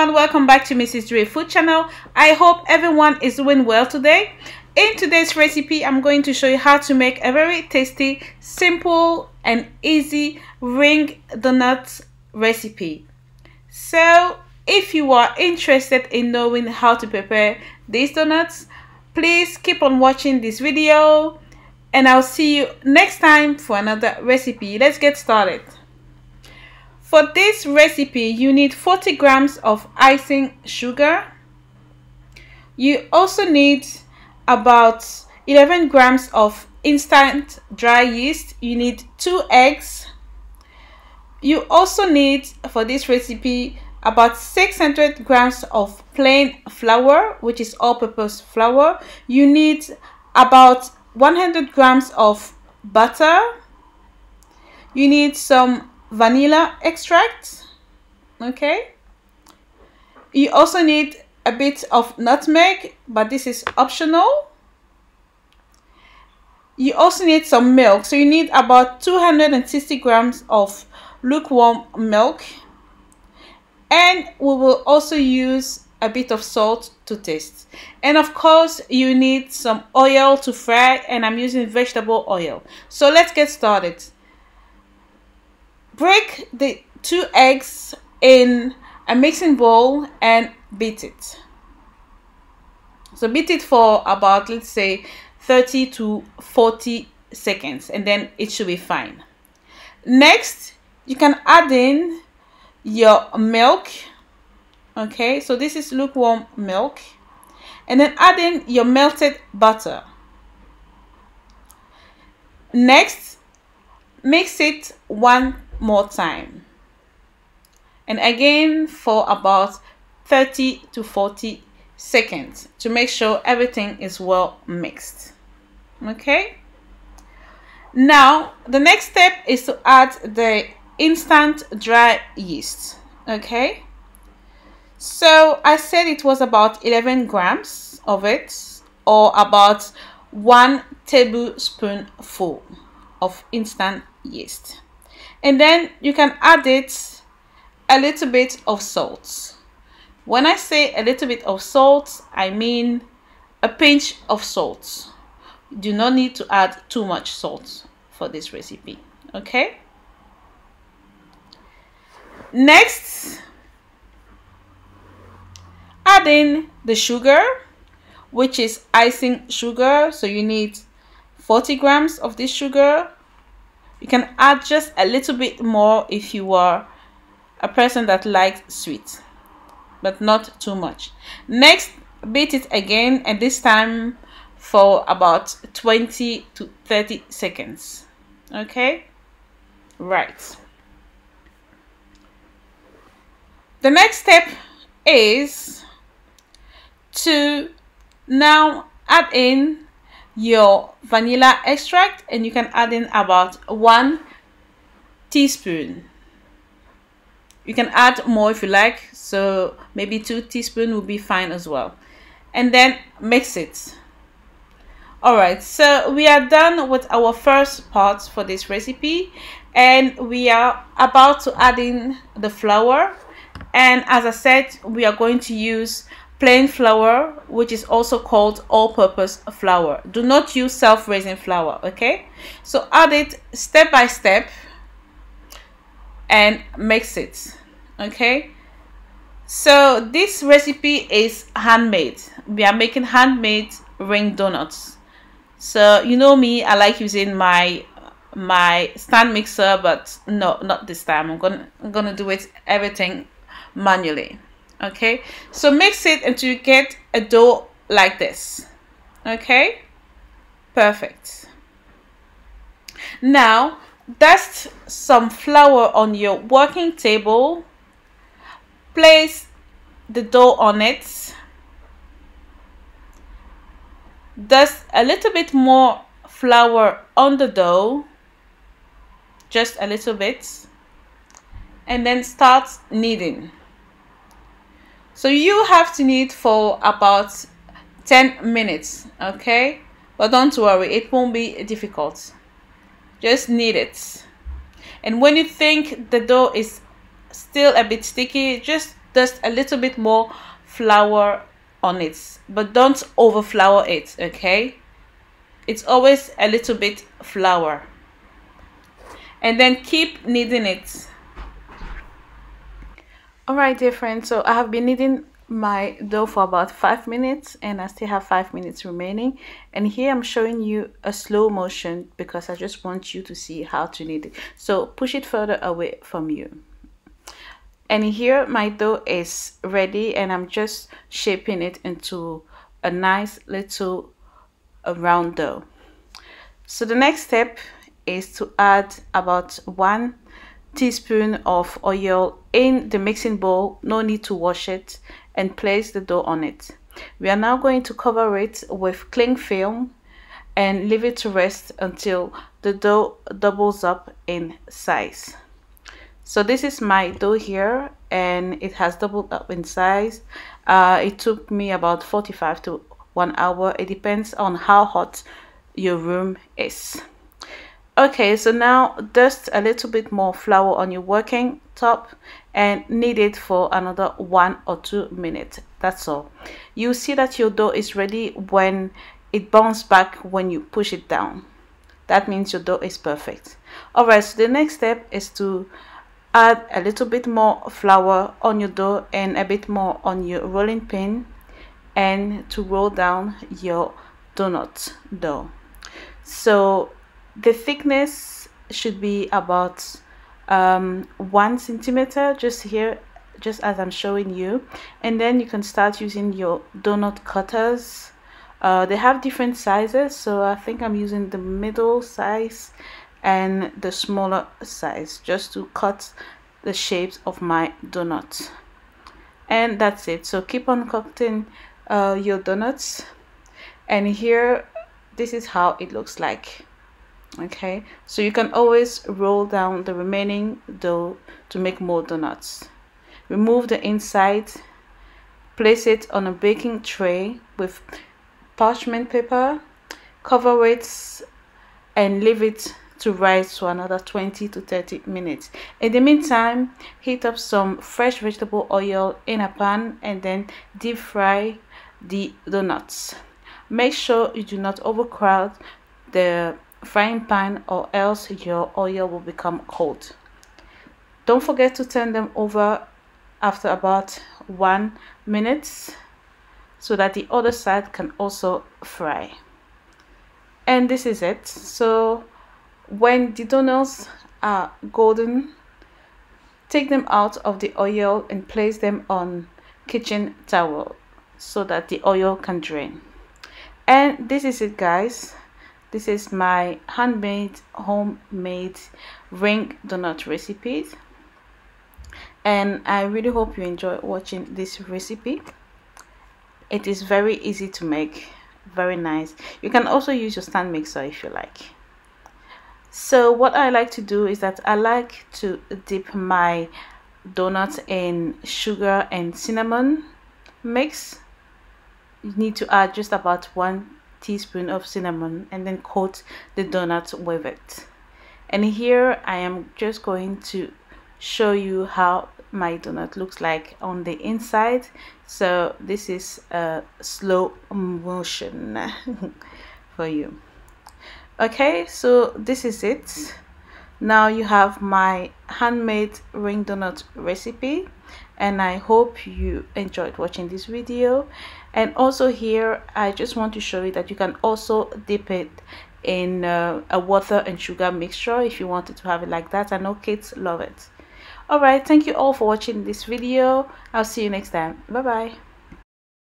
everyone, welcome back to Mrs. Dre Food Channel. I hope everyone is doing well today. In today's recipe, I'm going to show you how to make a very tasty, simple and easy ring donuts recipe. So if you are interested in knowing how to prepare these donuts, please keep on watching this video and I'll see you next time for another recipe. Let's get started. For this recipe, you need 40 grams of icing sugar. You also need about 11 grams of instant dry yeast. You need 2 eggs. You also need, for this recipe, about 600 grams of plain flour, which is all-purpose flour. You need about 100 grams of butter. You need some vanilla extract. Okay, you also need a bit of nutmeg, but this is optional. You also need some milk, so you need about 260 grams of lukewarm milk, and we will also use a bit of salt to taste. And of course you need some oil to fry, and I'm using vegetable oil. So let's get started. Break the 2 eggs in a mixing bowl and beat it. So beat it for about, let's say, 30 to 40 seconds, and then it should be fine. Next, you can add in your milk. Okay, so this is lukewarm milk, and then add in your melted butter. Next, mix it one more time, and again for about 30 to 40 seconds to make sure everything is well mixed. Okay, now the next step is to add the instant dry yeast. Okay, so I said it was about 11 grams of it, or about 1 tablespoonful of instant yeast. And then you can add it a little bit of salt. When I say a little bit of salt, I mean a pinch of salt. You do not need to add too much salt for this recipe. Okay? Next, add in the sugar, which is icing sugar. So you need 40 grams of this sugar. You can add just a little bit more if you are a person that likes sweet, but not too much. Next, beat it again, and this time for about 20 to 30 seconds. Okay, right. The next step is to now add in your vanilla extract, and you can add in about 1 teaspoon. You can add more if you like, so maybe 2 teaspoons will be fine as well. And then mix it. Alright, so we are done with our first part for this recipe, and we are about to add in the flour. And as I said, we are going to use plain flour, which is also called all-purpose flour. Do not use self-raising flour. Okay, so add it step by step and mix it. Okay, so this recipe is handmade. We are making handmade ring donuts. So you know me, I like using my stand mixer, but no, not this time. I'm gonna do it everything manually. Okay, so mix it until you get a dough like this. Okay, perfect. Now dust some flour on your working table. Place the dough on it. Dust a little bit more flour on the dough, just a little bit, and then start kneading. So you have to knead for about 10 minutes, okay? But don't worry, it won't be difficult. Just knead it. And when you think the dough is still a bit sticky, just Just a little bit more flour on it, but don't over flour it, okay? It's always a little bit flour, and then keep kneading it. All right, dear friends, so I have been kneading my dough for about 5 minutes, and I still have 5 minutes remaining. And here I'm showing you a slow motion because I just want you to see how to knead it. So push it further away from you. And here my dough is ready, and I'm just shaping it into a nice little round dough. So the next step is to add about 1 teaspoon of oil in the mixing bowl, no need to wash it, and place the dough on it. We are now going to cover it with cling film and leave it to rest until the dough doubles up in size. So this is my dough here, and it has doubled up in size. It took me about 45 to 1 hour. It depends on how hot your room is. Okay, so now dust a little bit more flour on your working top and knead it for another 1 or 2 minutes. That's all. You see that your dough is ready when it bounces back when you push it down. That means your dough is perfect. All right, so the next step is to add a little bit more flour on your dough and a bit more on your rolling pin, and to roll down your donut dough. So the thickness should be about 1 centimeter, just here, just as I'm showing you. And then you can start using your donut cutters. They have different sizes, so I think I'm using the middle size and the smaller size just to cut the shapes of my donut. And that's it. So keep on cutting your donuts, and here this is how it looks like. Okay, so you can always roll down the remaining dough to make more donuts. Remove the inside, place it on a baking tray with parchment paper, cover it, and leave it to rise for another 20 to 30 minutes. In the meantime, heat up some fresh vegetable oil in a pan and then deep fry the donuts. Make sure you do not overcrowd the frying pan, or else your oil will become cold. Don't forget to turn them over after about 1 minute so that the other side can also fry. And this is it. So when the donuts are golden, take them out of the oil and place them on kitchen towel so that the oil can drain. And this is it, guys. This is my homemade ring donut recipe, and I really hope you enjoy watching this recipe. It is very easy to make, very nice. You can also use your stand mixer if you like. So what I like to do is that I like to dip my donuts in sugar and cinnamon mix. You need to add just about 1 teaspoon of cinnamon and then coat the donut with it. And here I am just going to show you how my donut looks like on the inside. So this is a slow motion for you. Okay, so this is it. Now you have my handmade ring donut recipe, and I hope you enjoyed watching this video. And also here I just want to show you that you can also dip it in a water and sugar mixture if you wanted to have it like that. I know kids love it. All right, thank you all for watching this video. I'll see you next time. Bye bye.